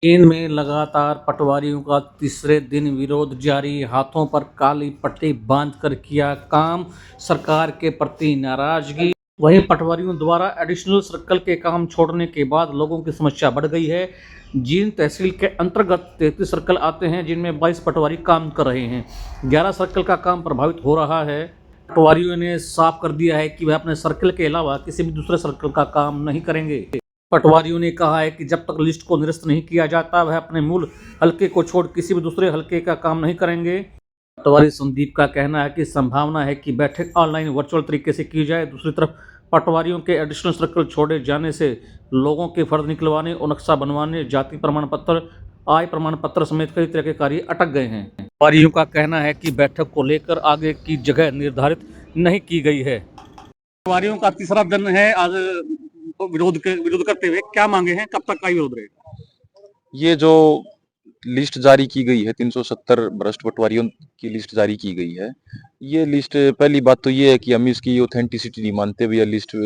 चीन में लगातार पटवारियों का तीसरे दिन विरोध जारी। हाथों पर काली पट्टी बांधकर किया काम, सरकार के प्रति नाराजगी। वहीं पटवारियों द्वारा एडिशनल सर्कल के काम छोड़ने के बाद लोगों की समस्या बढ़ गई है। जींद तहसील के अंतर्गत 33 सर्कल आते हैं, जिनमें 22 पटवारी काम कर रहे हैं। 11 सर्कल का काम प्रभावित हो रहा है। पटवारियों ने साफ कर दिया है कि वह अपने सर्कल के अलावा किसी भी दूसरे सर्कल का काम नहीं करेंगे। पटवारियों ने कहा है कि जब तक लिस्ट को निरस्त नहीं किया जाता, वह अपने मूल हलके को छोड़ किसी भी दूसरे हलके का काम नहीं करेंगे। पटवारी संदीप का कहना है कि संभावना है कि बैठक ऑनलाइन वर्चुअल तरीके से की जाए। दूसरी तरफ पटवारियों के एडिशनल सर्कल छोड़े जाने से लोगों के फर्द निकलवाने और नक्शा बनवाने, जाति प्रमाण पत्र, आय प्रमाण पत्र समेत कई तरह के कार्य अटक गए हैं। पटवारियों का कहना है कि बैठक को लेकर आगे की जगह निर्धारित नहीं की गई है। पटवारियों का तीसरा दिन है आज। विरोध करते हुए क्या मांगे हैं, कब तक का विरोध रहेगा? ये जो लिस्ट जारी की गई है, 370 भ्रष्ट पटवारियों की लिस्ट जारी की गई है। ये लिस्ट, पहली बात तो ये है कि हम इसकी ऑथेंटिसिटी नहीं मानते भी, यह लिस्ट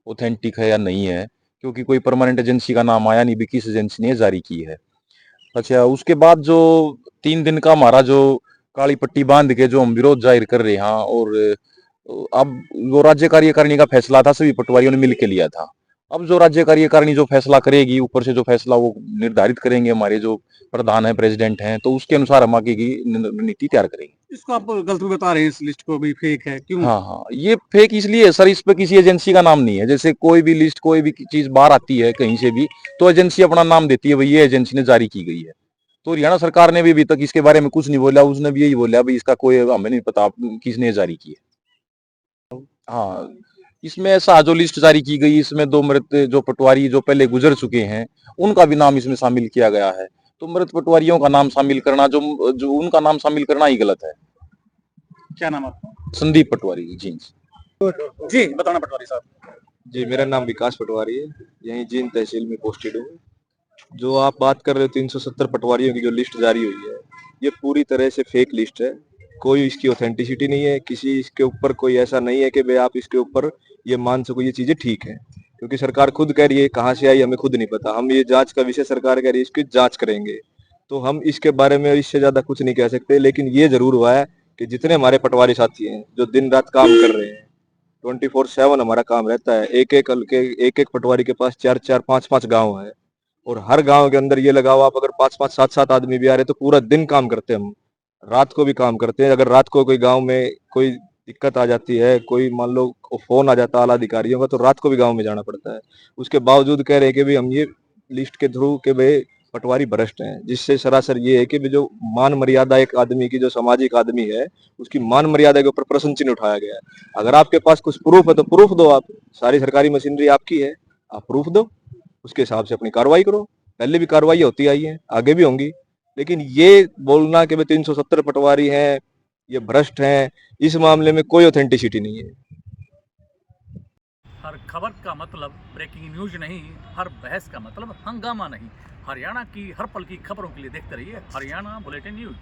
ऑथेंटिक है या नहीं है, क्योंकि कोई परमानेंट एजेंसी का नाम आया नहीं भी किस एजेंसी ने जारी की है। अच्छा, उसके बाद जो 3 दिन का हमारा जो काली पट्टी बांध के जो हम विरोध जाहिर कर रहे हैं, और अब वो राज्य कार्यकारिणी का फैसला था, सभी पटवारियों ने मिलकर लिया था। अब जो राज्य कार्यकारिणी जो फैसला करेगी, ऊपर से जो फैसला वो निर्धारित करेंगे हमारे जो प्रधान है, प्रेसिडेंट हैं, तो उसके अनुसार हम आगे की रणनीति तैयार करेंगे। इसको आप गलत भी बता रहे हैं, इस लिस्ट को भी फेक है, क्यों? हाँ हाँ, ये फेक इसलिए है सर, इस पे किसी एजेंसी का नाम नहीं है। जैसे कोई भी लिस्ट, कोई भी चीज बाहर आती है कहीं से भी, तो एजेंसी अपना नाम देती है, भाई ये एजेंसी ने जारी की गई है। तो हरियाणा सरकार ने भी अभी तक इसके बारे में कुछ नहीं बोला। उसने भी यही बोला भाई इसका कोई हमें नहीं पता किसने जारी की है। हाँ, इसमें ऐसा जो लिस्ट जारी की गई, इसमें 2 मृत जो पटवारी जो पहले गुजर चुके हैं, उनका भी नाम इसमें शामिल किया गया है। तो मृत पटवारियों का नाम शामिल करना, जो उनका नाम शामिल करना ही गलत है। क्या नाम आपका? संदीप पटवारी जी। जी बताना पटवारी साहब। जी, मेरा नाम विकास पटवारी है, यहीं जींद तहसील में पोस्टेड हूँ। जो आप बात कर रहे हो 370 पटवारियों की जो लिस्ट जारी हुई है, ये पूरी तरह से फेक लिस्ट है। कोई इसकी ऑथेंटिसिटी नहीं है, किसी इसके ऊपर कोई ऐसा नहीं है कि भाई आप इसके ऊपर ये मान सको ये चीजें ठीक है, क्योंकि सरकार खुद कह रही है, कहाँ से आई हमें खुद नहीं पता। हम ये जांच का विषय, सरकार कह रही है इसकी जांच करेंगे, तो हम इसके बारे में इससे ज्यादा कुछ नहीं कह सकते। लेकिन ये जरूर हुआ है कि जितने हमारे पटवारी साथी हैं जो दिन रात काम कर रहे हैं, 24/7 हमारा काम रहता है। एक एक पटवारी के पास 4-4, 5-5 गांव है, और हर गांव के अंदर ये लगाओ आप, अगर 5-5, 7-7 आदमी भी आ रहे तो पूरा दिन काम करते हैं हम, रात को भी काम करते हैं। अगर रात को कोई गांव में कोई दिक्कत आ जाती है, कोई मान लो फोन आ जाता है आला अधिकारियों का, तो रात को भी गांव में जाना पड़ता है। उसके बावजूद कह रहे हैं कि भाई हम ये लिस्ट के थ्रू के भाई पटवारी भ्रष्ट हैं, जिससे सरासर ये है कि जो मान मर्यादा एक आदमी की, जो सामाजिक आदमी है, उसकी मान मर्यादा के ऊपर प्रश्न चिन्ह उठाया गया है। अगर आपके पास कुछ प्रूफ है तो प्रूफ दो, आप सारी सरकारी मशीनरी आपकी है, आप प्रूफ दो, उसके हिसाब से अपनी कार्रवाई करो। पहले भी कार्रवाई होती आई है, आगे भी होंगी। लेकिन ये बोलना कि भाई 370 पटवारी हैं, ये भ्रष्ट हैं, इस मामले में कोई ऑथेंटिसिटी नहीं है। हर खबर का मतलब ब्रेकिंग न्यूज नहीं, हर बहस का मतलब हंगामा नहीं। हरियाणा की हर पल की खबरों के लिए देखते रहिए हरियाणा बुलेटिन न्यूज।